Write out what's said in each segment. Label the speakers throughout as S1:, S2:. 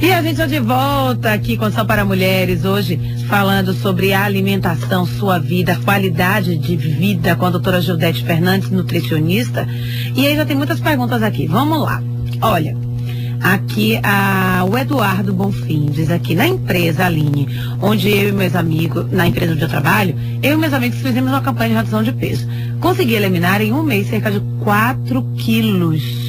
S1: E a gente está de volta aqui com Só para Mulheres, hoje falando sobre a alimentação, sua vida, qualidade de vida, com a doutora Gildete Fernandes, nutricionista. E aí já tem muitas perguntas aqui. Vamos lá. Olha, aqui o Eduardo Bonfim diz aqui, na empresa Aline, onde eu e meus amigos, na empresa onde eu trabalho, eu e meus amigos fizemos uma campanha de redução de peso. Consegui eliminar em um mês cerca de 4 quilos.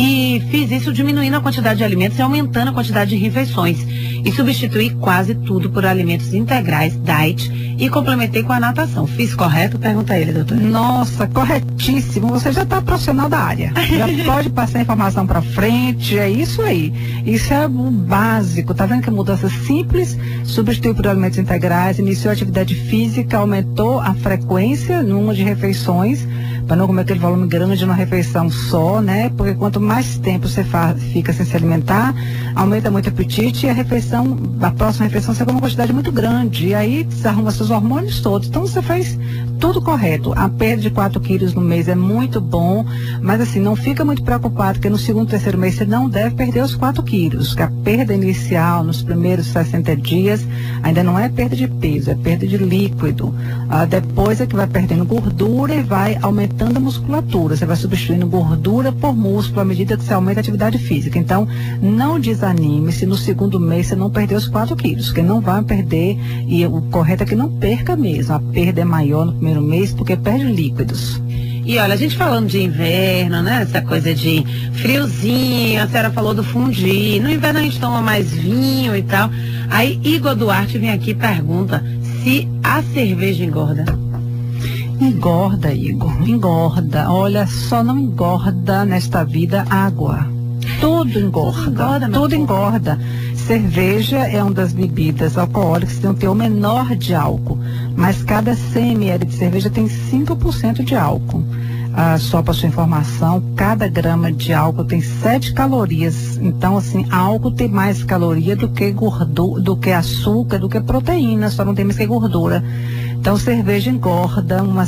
S1: E fiz isso diminuindo a quantidade de alimentos e aumentando a quantidade de refeições. E substituí quase tudo por alimentos integrais, diet, e complementei com a natação. Fiz correto? Pergunta ele, doutora.
S2: Nossa, corretíssimo. Você já está profissional da área. Já pode passar a informação para frente. É isso aí. Isso é o básico. Tá vendo que mudança simples, substituiu por alimentos integrais, iniciou a atividade física, aumentou a frequência, número de refeições, para não comer aquele volume grande numa refeição só, né? Porque quanto mais tempo você fica sem se alimentar, aumenta muito o apetite e a próxima refeição você come uma quantidade muito grande. E aí desarruma seus hormônios todos. Então você faz tudo correto. A perda de 4 quilos no mês é muito bom, mas assim, não fica muito preocupado, porque no segundo, terceiro mês você não deve perder os 4 quilos. Que a perda inicial, nos primeiros 60 dias, ainda não é perda de peso, é perda de líquido. Depois é que vai perdendo gordura e vai aumentando a musculatura. Você vai substituindo gordura por músculo à medida que você aumenta a atividade física. Então, não desanime se no segundo mês você não perder os 4 quilos, porque não vai perder, e o correto é que não perca mesmo. A perda é maior no primeiro mês porque perde líquidos.
S1: E olha, a gente falando de inverno, né? Essa coisa de friozinho, a senhora falou do fundir. No inverno a gente toma mais vinho e tal. Aí Igor Duarte vem aqui e pergunta se a cerveja engorda.
S2: Engorda, Igor, engorda. Olha, só não engorda nesta vida água. Tudo engorda, tudo engorda. Cerveja é uma das bebidas alcoólicas que tem um teor menor de álcool, mas cada 100 ml de cerveja tem 5% de álcool. Só para sua informação, cada grama de álcool tem 7 calorias. Então, assim, álcool tem mais caloria do que gordura, do que açúcar, do que proteína, só não tem mais que gordura. Então, cerveja engorda, uma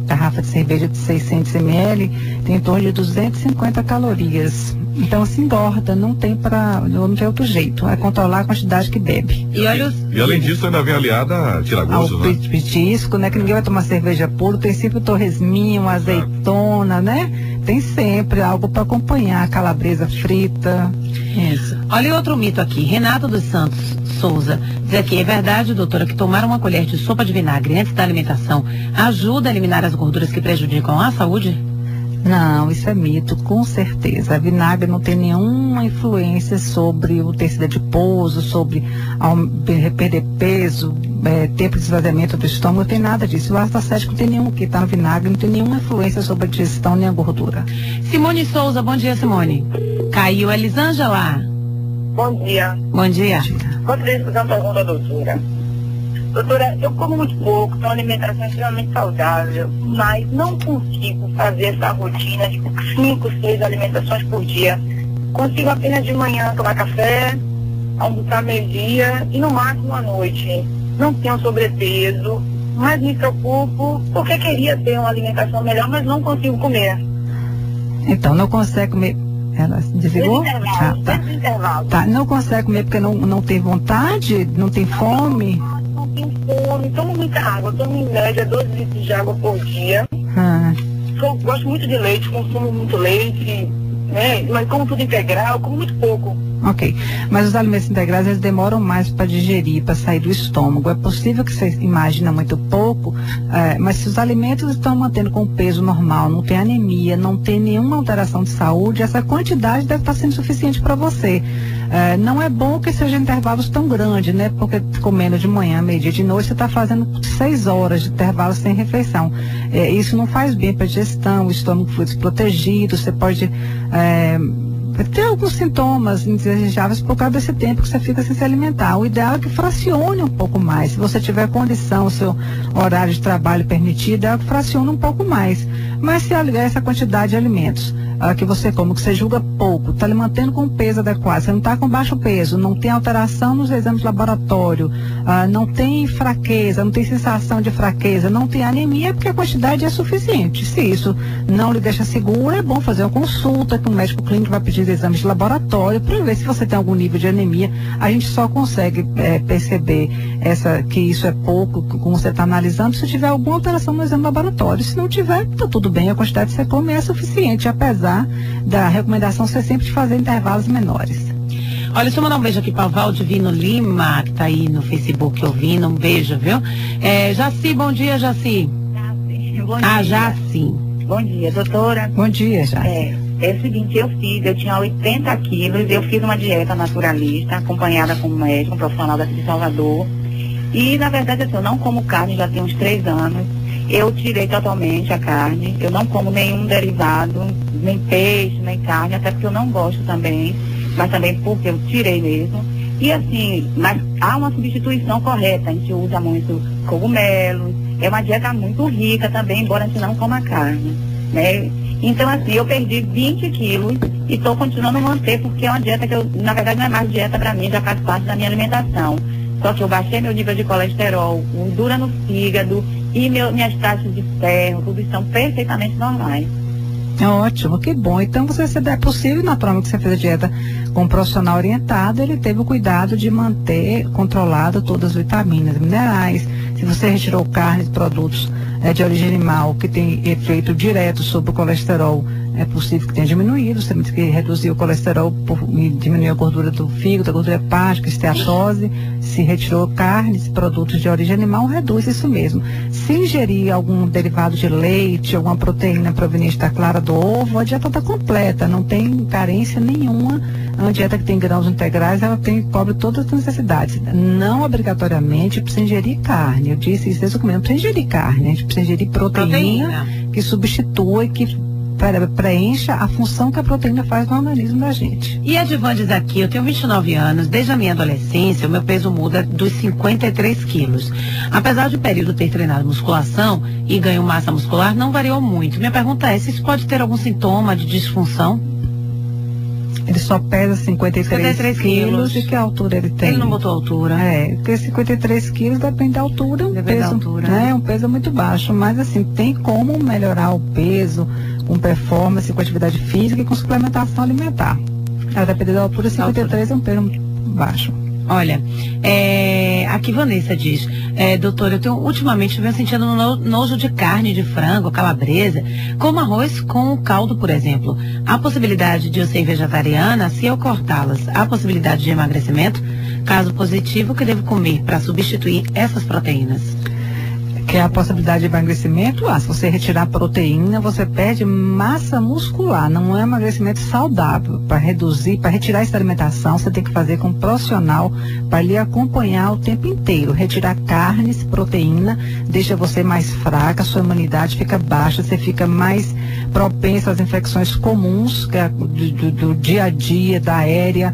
S2: garrafa de cerveja de 600 ml tem em torno de 250 calorias. Então, assim, engorda, não tem outro jeito, é controlar a quantidade que bebe.
S3: E além disso, ainda vem aliada a tirar gosto, né?
S2: Petisco, né? Que ninguém vai tomar cerveja pura, tem sempre o torresminho, uma azeitona, né? Tem sempre algo para acompanhar, calabresa frita. Isso.
S1: Olha outro mito aqui, Renato dos Santos Souza diz aqui, é verdade, doutora, que tomar uma colher de sopa de vinagre antes da alimentação ajuda a eliminar as gorduras que prejudicam a saúde?
S2: Não, isso é mito, com certeza. A vinagre não tem nenhuma influência sobre o tecido adiposo, sobre perder peso, tempo de esvaziamento do estômago, não tem nada disso. O ácido acético não tem nenhum que está no vinagre, não tem nenhuma influência sobre a digestão nem a gordura.
S1: Simone Souza, bom dia, Simone. Caiu, Elisângela.
S4: Bom dia.
S1: Bom dia.
S4: Gostaria de fazer uma pergunta à doutora. Doutora, eu como muito pouco, tenho uma alimentação extremamente saudável, mas não consigo fazer essa rotina de 5, 6 alimentações por dia. Consigo apenas de manhã tomar café, almoçar meio-dia e no máximo à noite. Não tenho sobrepeso, mas me preocupo porque queria ter uma alimentação melhor, mas não consigo comer.
S2: Então, não consegue comer. Ela desligou? Tá. Não consegue comer porque não tem vontade, não tem fome?
S4: Não tenho fome, tomo muita água, tomo em média 12 litros de água por dia. Eu gosto muito de leite, consumo muito leite, né? Mas como tudo integral, como muito pouco.
S2: Ok, mas os alimentos integrais eles demoram mais para digerir, para sair do estômago. É possível que você imagina muito pouco, mas se os alimentos estão mantendo com o peso normal, não tem anemia, não tem nenhuma alteração de saúde, essa quantidade deve estar sendo suficiente para você. Não é bom que sejam intervalos tão grandes, né? Porque comendo de manhã, meio-dia, de noite, você está fazendo 6 horas de intervalo sem refeição. Isso não faz bem para a digestão, o estômago foi desprotegido, você pode ter alguns sintomas indesejáveis por causa desse tempo que você fica sem se alimentar. O ideal é que fracione um pouco mais. Se você tiver condição, o seu horário de trabalho permitido, é que fracione um pouco mais. Mas se aliar essa quantidade de alimentos que você come, que você julga pouco, está lhe mantendo com o peso adequado, você não está com baixo peso, não tem alteração nos exames de laboratório, não tem fraqueza, não tem sensação de fraqueza, não tem anemia, porque a quantidade é suficiente. Se isso não lhe deixa seguro, é bom fazer uma consulta, que o médico clínico vai pedir pedindo exames de laboratório para ver se você tem algum nível de anemia. A gente só consegue perceber que isso é pouco, como você está analisando, se tiver alguma alteração no exame laboratório. Se não tiver, está tudo bem, a quantidade que você come é suficiente, apesar da recomendação ser sempre de fazer intervalos menores.
S1: Olha, deixa eu mandar um beijo aqui para o Valdivino Lima, que está aí no Facebook ouvindo. Um beijo, viu? Jaci, bom dia, Jaci.
S4: Bom dia.
S1: Jaci.
S4: Bom dia, doutora.
S2: Bom dia, Jaci.
S4: É o seguinte, eu tinha 80 quilos, eu fiz uma dieta naturalista, acompanhada com um médico, um profissional daqui de Salvador. E, na verdade, assim, eu não como carne já tem uns 3 anos. Eu tirei totalmente a carne, eu não como nenhum derivado, nem peixe, nem carne, até porque eu não gosto também. Mas também porque eu tirei mesmo. E assim, mas há uma substituição correta, a gente usa muito cogumelos, é uma dieta muito rica também, embora a gente não coma carne, né? Então assim, eu perdi 20 quilos e estou continuando a manter, porque é uma dieta que na verdade não é mais dieta para mim, já faz parte da minha alimentação. Só que eu baixei meu nível de colesterol, gordura no fígado e minhas taxas de ferro, tudo estão perfeitamente normais.
S2: Ótimo, que bom. Então, é possível, naturalmente, que você fez a dieta com um profissional orientado, ele teve o cuidado de manter controlado todas as vitaminas, minerais. Se você retirou carne, produtos de origem animal que tem efeito direto sobre o colesterol, é possível que tenha diminuído. Você tem que reduzir o colesterol, diminuir a gordura do fígado, a gordura hepática, esteatose. Se retirou carnes, produtos de origem animal, reduz isso mesmo. Se ingerir algum derivado de leite, alguma proteína proveniente da clara do ovo, a dieta está completa, não tem carência nenhuma. Uma dieta que tem grãos integrais, ela cobre todas as necessidades. Não obrigatoriamente precisa ingerir carne. Eu disse isso desde o começo, não precisa ingerir carne, a gente precisa ingerir proteína. Que substitua e que preencha a função que a proteína faz no organismo da gente.
S1: E a Divan diz aqui, eu tenho 29 anos, desde a minha adolescência, o meu peso muda dos 53 quilos. Apesar de o período ter treinado musculação e ganho massa muscular, não variou muito. Minha pergunta é se isso pode ter algum sintoma de disfunção?
S2: Ele só pesa 53 quilos. De que altura ele tem?
S1: Ele não botou altura.
S2: Porque 53 quilos depende da altura.
S1: Depende da altura.
S2: É um peso muito baixo, mas assim, tem como melhorar o peso com performance, com atividade física e com suplementação alimentar. A depender da altura, 53 é um peso baixo.
S1: Olha, aqui Vanessa diz, doutora, ultimamente venho sentindo nojo de carne de frango, calabresa, como arroz com caldo, por exemplo. Há possibilidade de eu ser vegetariana? Se eu cortá-las, há possibilidade de emagrecimento? Caso positivo, o que devo comer para substituir essas proteínas?
S2: Que é a possibilidade de emagrecimento, se você retirar proteína, você perde massa muscular, não é emagrecimento saudável. Para reduzir, para retirar essa alimentação, você tem que fazer com um profissional para lhe acompanhar o tempo inteiro. Retirar carnes, proteína, deixa você mais fraca, a sua imunidade fica baixa, você fica mais propenso às infecções comuns, que é do dia a dia, da aérea,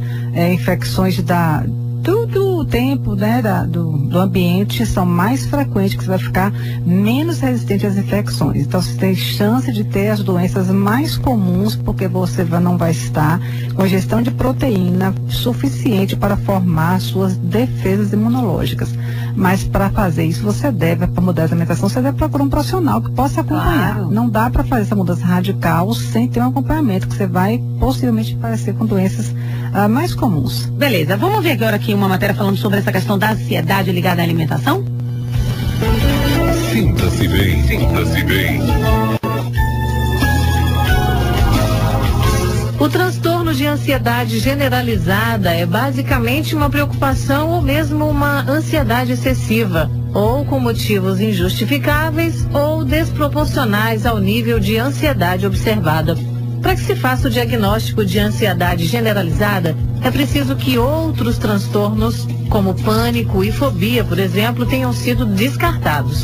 S2: infecções do tempo, né, do ambiente são mais frequentes, que você vai ficar menos resistente às infecções. Então, você tem chance de ter as doenças mais comuns, porque você não vai estar com ingestão de proteína suficiente para formar suas defesas imunológicas. Mas para fazer isso, para mudar a alimentação, você deve procurar um profissional que possa acompanhar. Claro. Não dá para fazer essa mudança radical sem ter um acompanhamento, que você vai possivelmente parecer com doenças mais comuns.
S1: Beleza, vamos ver agora aqui uma matéria falando sobre essa questão da ansiedade ligada à alimentação?
S3: Sinta-se bem, sinta-se bem.
S5: O transtorno de ansiedade generalizada é basicamente uma preocupação ou mesmo uma ansiedade excessiva, ou com motivos injustificáveis ou desproporcionais ao nível de ansiedade observada. Para que se faça o diagnóstico de ansiedade generalizada, é preciso que outros transtornos, como pânico e fobia, por exemplo, tenham sido descartados.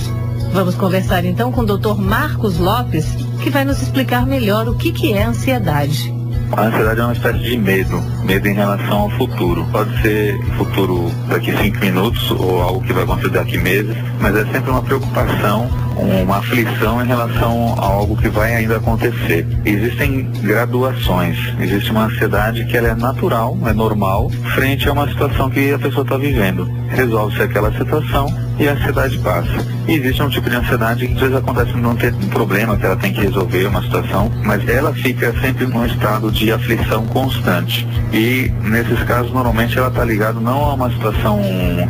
S5: Vamos conversar então com o Dr. Marcos Lopes, que vai nos explicar melhor o que é ansiedade.
S6: A ansiedade é uma espécie de medo em relação ao futuro. Pode ser futuro daqui 5 minutos ou algo que vai acontecer daqui meses, mas é sempre uma preocupação uma aflição em relação a algo que vai ainda acontecer. Existem graduações, existe uma ansiedade que ela é natural, é normal, frente a uma situação que a pessoa está vivendo. Resolve-se aquela situação e a ansiedade passa. E existe um tipo de ansiedade que às vezes acontece não ter um problema que ela tem que resolver uma situação, mas ela fica sempre num estado de aflição constante. E nesses casos normalmente ela está ligada não a uma situação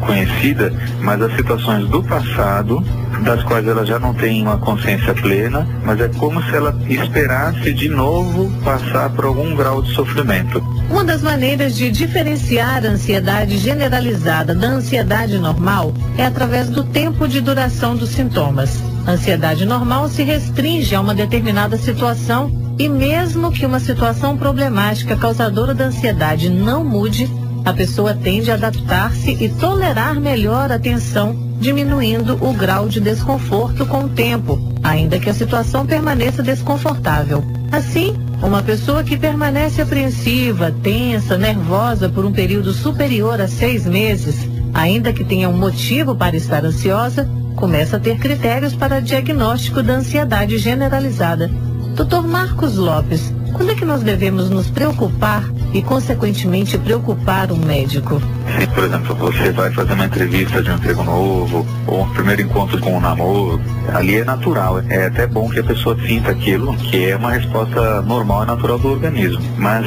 S6: conhecida, mas a situações do passado, das quais ela já não tem uma consciência plena, mas é como se ela esperasse de novo passar por algum grau de sofrimento.
S5: Uma das maneiras de diferenciar a ansiedade generalizada da ansiedade normal é através do tempo de duração dos sintomas. A ansiedade normal se restringe a uma determinada situação e mesmo que uma situação problemática causadora da ansiedade não mude, a pessoa tende a adaptar-se e tolerar melhor a tensão, diminuindo o grau de desconforto com o tempo, ainda que a situação permaneça desconfortável. Assim, uma pessoa que permanece apreensiva, tensa, nervosa por um período superior a 6 meses, ainda que tenha um motivo para estar ansiosa, começa a ter critérios para diagnóstico da ansiedade generalizada. Dr. Marcos Lopes, quando é que nós devemos nos preocupar e, consequentemente, preocupar um médico?
S6: Se, por exemplo, você vai fazer uma entrevista de um emprego novo, ou um primeiro encontro com um namoro, ali é natural. É até bom que a pessoa sinta aquilo, que é uma resposta normal e natural do organismo. Mas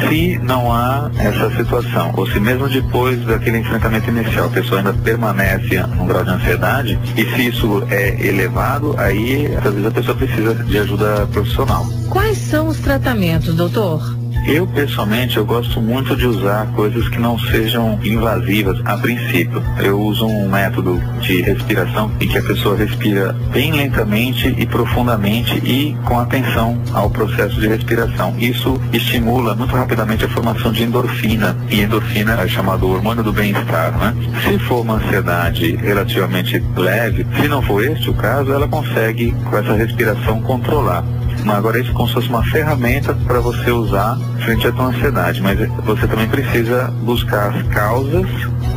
S6: se não há essa situação, ou se mesmo depois daquele enfrentamento inicial, a pessoa ainda permanece num grau de ansiedade, e se isso é elevado, aí às vezes a pessoa precisa de ajuda profissional.
S5: Quais são os tratamentos, doutor?
S6: Eu, pessoalmente, eu gosto muito de usar coisas que não sejam invasivas a princípio. Eu uso um método de respiração em que a pessoa respira bem lentamente e profundamente e com atenção ao processo de respiração. Isso estimula muito rapidamente a formação de endorfina. E endorfina é chamado hormônio do bem-estar, né? Se for uma ansiedade relativamente leve, se não for este o caso, ela consegue, com essa respiração, controlar. Mas agora isso é como se fosse uma ferramenta para você usar frente à tua ansiedade, mas você também precisa buscar as causas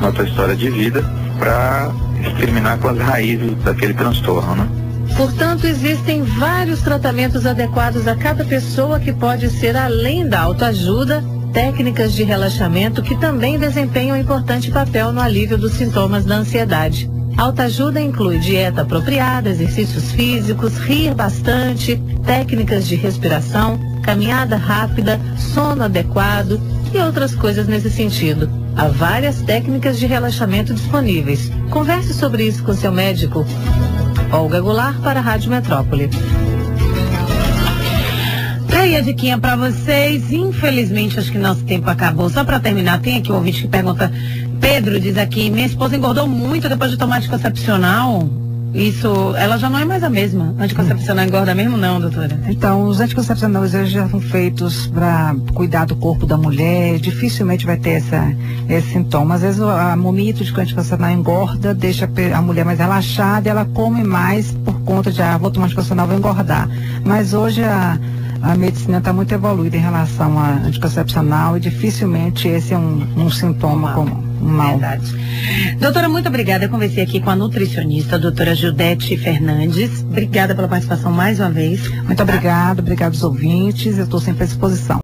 S6: na tua história de vida para exterminar com as raízes daquele transtorno, né?
S5: Portanto, existem vários tratamentos adequados a cada pessoa que pode ser, além da autoajuda, técnicas de relaxamento que também desempenham um importante papel no alívio dos sintomas da ansiedade. A autoajuda inclui dieta apropriada, exercícios físicos, rir bastante, técnicas de respiração, caminhada rápida, sono adequado e outras coisas nesse sentido. Há várias técnicas de relaxamento disponíveis. Converse sobre isso com seu médico. Olga Goulart para a Rádio Metrópole.
S1: Aí a diquinha para vocês. Infelizmente, acho que nosso tempo acabou. Só para terminar, tem aqui um ouvinte que pergunta... Pedro diz aqui, minha esposa engordou muito depois de tomar anticoncepcional. Isso, ela já não é mais a mesma. Anticoncepcional engorda mesmo não, doutora?
S2: Então, os anticoncepcionais hoje já são feitos para cuidar do corpo da mulher, dificilmente vai ter esse sintoma. Às vezes a mito de que o anticoncepcional engorda, deixa a mulher mais relaxada e ela come mais por conta de, vou tomar anticoncepcional, vou engordar. Mas hoje a medicina está muito evoluída em relação a anticoncepcional e dificilmente esse é um sintoma comum. Mal.
S1: Verdade. Doutora, muito obrigada. Eu conversei aqui com a nutricionista, a doutora Judete Fernandes. Obrigada pela participação mais uma vez.
S2: Muito obrigada aos ouvintes. Eu estou sempre à disposição.